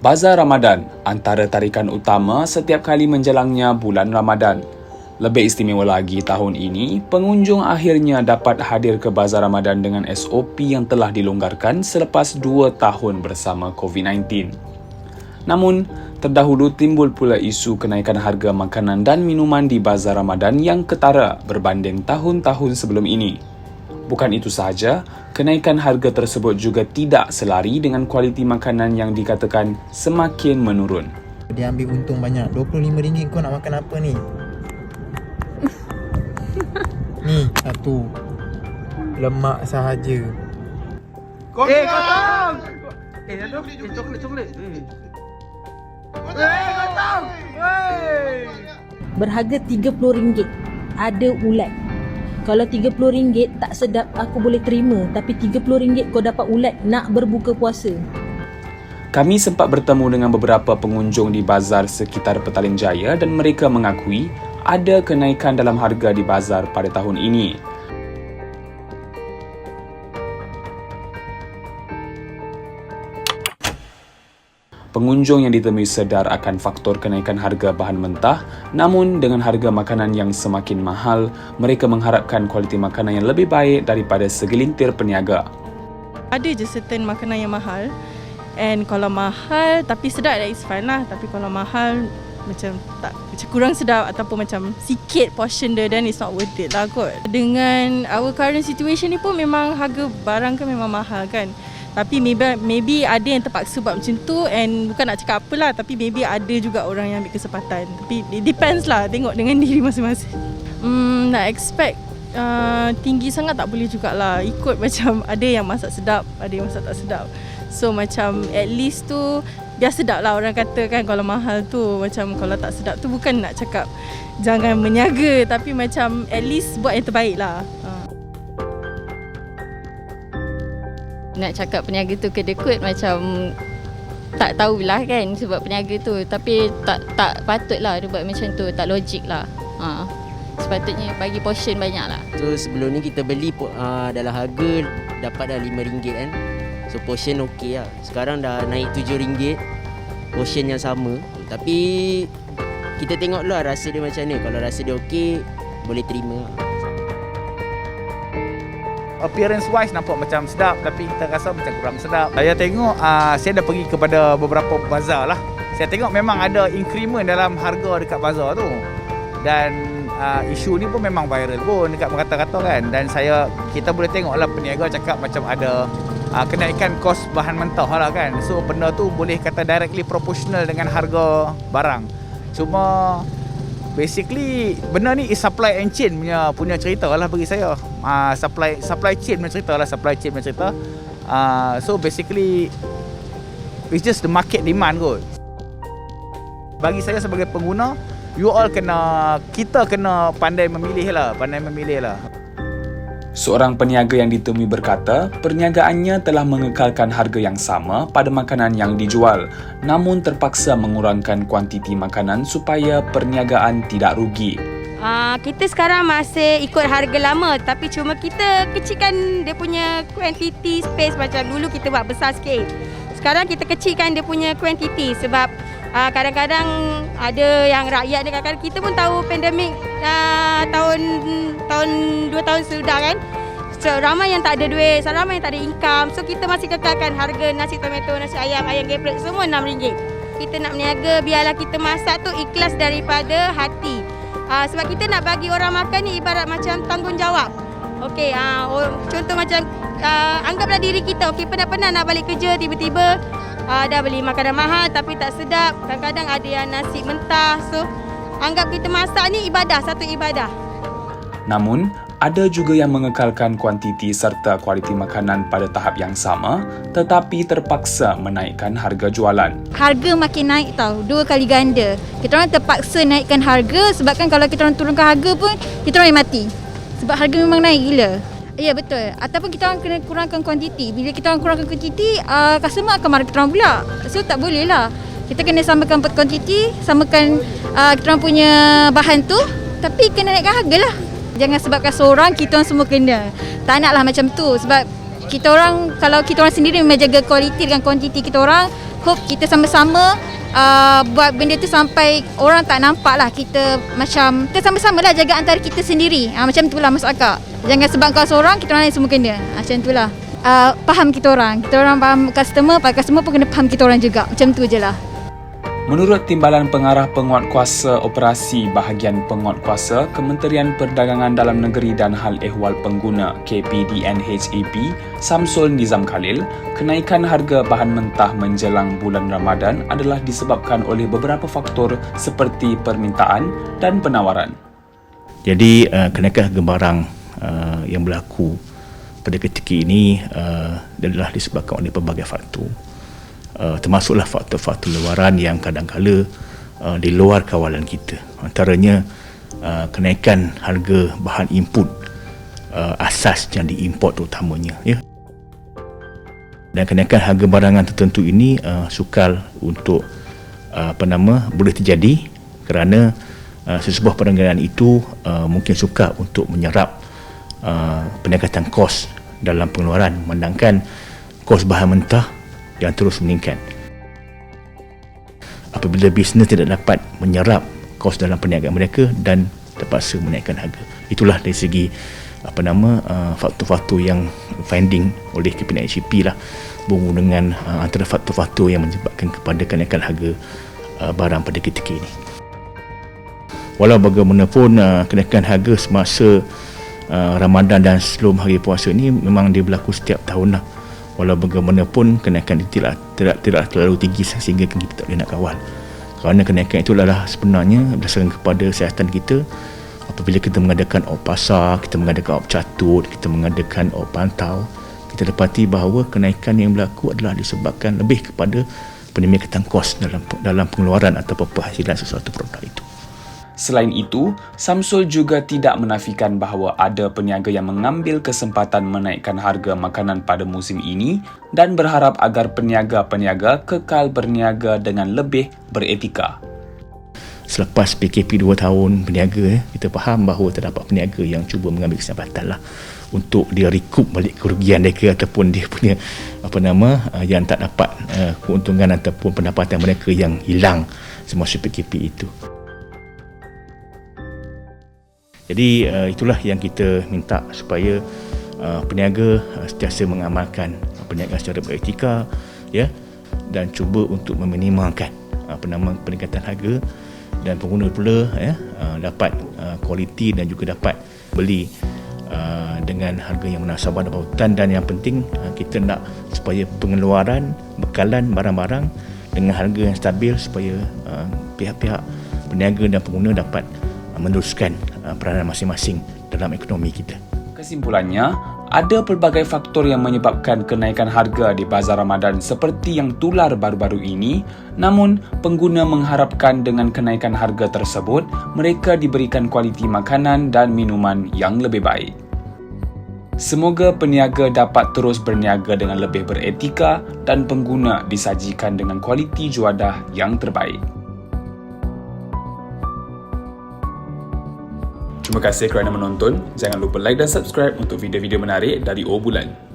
Bazar Ramadan antara tarikan utama setiap kali menjalangnya bulan Ramadan. Lebih istimewa lagi tahun ini, pengunjung akhirnya dapat hadir ke Bazar Ramadan dengan SOP yang telah dilonggarkan selepas 2 tahun bersama COVID-19. Namun, terdahulu timbul pula isu kenaikan harga makanan dan minuman di Bazar Ramadan yang ketara berbanding tahun-tahun sebelum ini. Bukan itu sahaja, kenaikan harga tersebut juga tidak selari dengan kualiti makanan yang dikatakan semakin menurun. Dia ambil untung banyak. RM25 kau nak makan apa ni? Ni, satu. Lemak sahaja. Kotong! Coklat. Kotong! Berharga RM30. Ada ulat. Kalau RM30 tak sedap aku boleh terima, tapi RM30 kau dapat ulat nak berbuka puasa. Kami sempat bertemu dengan beberapa pengunjung di bazar sekitar Petaling Jaya dan mereka mengakui ada kenaikan dalam harga di bazar pada tahun ini. Pengunjung yang ditemui sedar akan faktor kenaikan harga bahan mentah, namun dengan harga makanan yang semakin mahal, mereka mengharapkan kualiti makanan yang lebih baik daripada segelintir peniaga. Ada je certain makanan yang mahal, and kalau mahal tapi sedap, that is fine lah. Tapi kalau mahal macam kurang sedap ataupun macam sikit portion dia, then it's not worth it lah kot. Dengan our current situation ni pun memang harga barang kan memang mahal kan. Tapi maybe ada yang terpaksa buat macam tu, and bukan nak cakap apa lah, tapi maybe ada juga orang yang ambil kesempatan. Tapi it depends lah, tengok dengan diri masing-masing. Nak expect tinggi sangat tak boleh jugalah. Ikut macam ada yang masak sedap, ada yang masak tak sedap. So macam at least tu biar sedap lah, orang kata kan. Kalau mahal tu macam kalau tak sedap tu bukan nak cakap jangan meniaga, tapi macam at least buat yang terbaik lah. Nak cakap peniaga tu kedekut macam tak tahulah kan sebab peniaga tu, tapi tak patutlah dia buat macam tu, tak logik lah. Sepatutnya bagi portion banyak lah. So sebelum ni kita beli dalam harga dapat dah RM5 kan. So portion okey lah. Sekarang dah naik RM7, portion yang sama. Tapi kita tengok dulu lah rasa dia macam ni. Kalau rasa dia okey, boleh terima lah. Appearance wise nampak macam sedap, tapi kita rasa macam kurang sedap. Saya tengok, saya dah pergi kepada beberapa bazar lah. Saya tengok memang ada increment dalam harga dekat bazar tu. Dan isu ni pun memang viral pun dekat merata-rata kan. Dan kita boleh tengok lah peniaga cakap macam ada kenaikan kos bahan mentah lah kan. So benda tu boleh kata directly proportional dengan harga barang. Cuma basically benda ni is supply and chain punya cerita lah bagi saya. Supply chain punya cerita. So basically it's just the market demand kot. Bagi saya sebagai pengguna, kita kena pandai memilih lah. Seorang peniaga yang ditemui berkata, perniagaannya telah mengekalkan harga yang sama pada makanan yang dijual, namun terpaksa mengurangkan kuantiti makanan supaya perniagaan tidak rugi. Kita sekarang masih ikut harga lama, tapi cuma kita kecilkan dia punya quantity space. Macam dulu kita buat besar sikit. Sekarang kita kecilkan dia punya quantity sebab kadang-kadang ada yang rakyat ni, kadang-kadang kita pun tahu pandemik tahun 2 tahun sudah kan. So, ramai yang tak ada duit, ramai yang tak ada income. So kita masih kekalkan harga nasi tomato, nasi ayam geprek semua RM6. Kita nak berniaga, biarlah kita masak tu ikhlas daripada hati. Sebab kita nak bagi orang makan ni ibarat macam tanggungjawab. Okey, contoh macam anggaplah diri kita, okey, pernah nak balik kerja, tiba-tiba dah beli makanan mahal tapi tak sedap. Kadang-kadang ada yang nasi mentah. So anggap kita masak ni ibadah, satu ibadah. Namun, ada juga yang mengekalkan kuantiti serta kualiti makanan pada tahap yang sama, tetapi terpaksa menaikkan harga jualan. Harga makin naik tau, 2 kali ganda. Kita orang terpaksa naikkan harga sebab kan kalau kita orang turunkan harga pun kita orang mati. Sebab harga memang naik gila. Ya betul. Ataupun kita orang kena kurangkan kuantiti. Bila kita orang kurangkan kuantiti, customer akan marah kita orang pula. So tak boleh lah. Kita kena samakan kuantiti, samakan kita orang punya bahan tu, tapi kena naikkan harga lah. Jangan sebabkan seorang kita orang semua kena. Tak naklah macam tu sebab kita orang, kalau kita orang sendiri menjaga kualiti dengan kuantiti kita orang, hope kita sama-sama buat benda tu sampai orang tak nampak lah. Kita macam, kita sama-sama lah jaga antara kita sendiri. Macam tu lah Mas Akak. Jangan sebab kau seorang, kita orang semua kena. Macam tu lah. Faham kita orang faham customer pun kena faham kita orang juga. Macam tu je lah. Menurut Timbalan Pengarah Penguatkuasa Operasi Bahagian Penguatkuasa Kementerian Perdagangan Dalam Negeri dan Hal Ehwal Pengguna KPDNHAP, Samsul Nizam Khalil, kenaikan harga bahan mentah menjelang bulan Ramadan adalah disebabkan oleh beberapa faktor seperti permintaan dan penawaran. Jadi kenaikan harga barang yang berlaku pada ketika ini adalah disebabkan oleh pelbagai faktor. Termasuklah faktor-faktor luaran yang kadang-kala di luar kawalan kita. Antaranya kenaikan harga bahan input asas yang diimport terutamanya, ya. Dan kenaikan harga barangan tertentu ini sukar untuk boleh terjadi kerana sesebuah perdagangan itu mungkin sukar untuk menyerap peningkatan kos dalam pengeluaran, memandangkan kos bahan mentah yang terus meningkat. Apabila bisnes tidak dapat menyerap kos dalam perniagaan mereka dan terpaksa menaikkan harga. Itulah dari segi faktor-faktor yang finding oleh KPDNHAP lah, berhubung dengan antara faktor-faktor yang menyebabkan kepada kenaikan harga barang pada ketika ini. Walau bagaimanapun kenaikan harga semasa Ramadan dan sebelum hari puasa ini memang dia berlaku setiap tahun lah. Walau bagaimanapun kenaikan itu tidak terlalu tinggi sehingga kita tak boleh nak kawal. Kerana kenaikan itu adalah sebenarnya berdasarkan kepada kesihatan kita. Apabila kita mengadakan op pasar, kita mengadakan op catut, kita mengadakan op pantau, kita dapati bahawa kenaikan yang berlaku adalah disebabkan lebih kepada peningkatan kos dalam pengeluaran atau penghasilan sesuatu produk itu. Selain itu, Samsul juga tidak menafikan bahawa ada peniaga yang mengambil kesempatan menaikkan harga makanan pada musim ini dan berharap agar peniaga-peniaga kekal berniaga dengan lebih beretika. Selepas PKP 2 tahun berniaga, kita faham bahawa terdapat peniaga yang cuba mengambil kesempatan lah untuk dia recoup balik kerugian mereka ataupun dia punya yang tak dapat keuntungan ataupun pendapatan mereka yang hilang semasa PKP itu. Jadi itulah yang kita minta supaya peniaga sentiasa mengamalkan perniagaan secara beretika, ya, dan cuba untuk meminimalkan peningkatan harga, dan pengguna pula dapat kualiti dan juga dapat beli dengan harga yang munasabah dan berpautan. Dan yang penting kita nak supaya pengeluaran bekalan barang-barang dengan harga yang stabil supaya pihak-pihak peniaga dan pengguna dapat meneruskan peranan masing-masing dalam ekonomi kita. Kesimpulannya, ada pelbagai faktor yang menyebabkan kenaikan harga di bazar Ramadan seperti yang tular baru-baru ini. Namun, pengguna mengharapkan dengan kenaikan harga tersebut, mereka diberikan kualiti makanan dan minuman yang lebih baik. Semoga peniaga dapat terus berniaga dengan lebih beretika dan pengguna disajikan dengan kualiti juadah yang terbaik. Terima kasih kerana menonton. Jangan lupa like dan subscribe untuk video-video menarik dari O Bulan.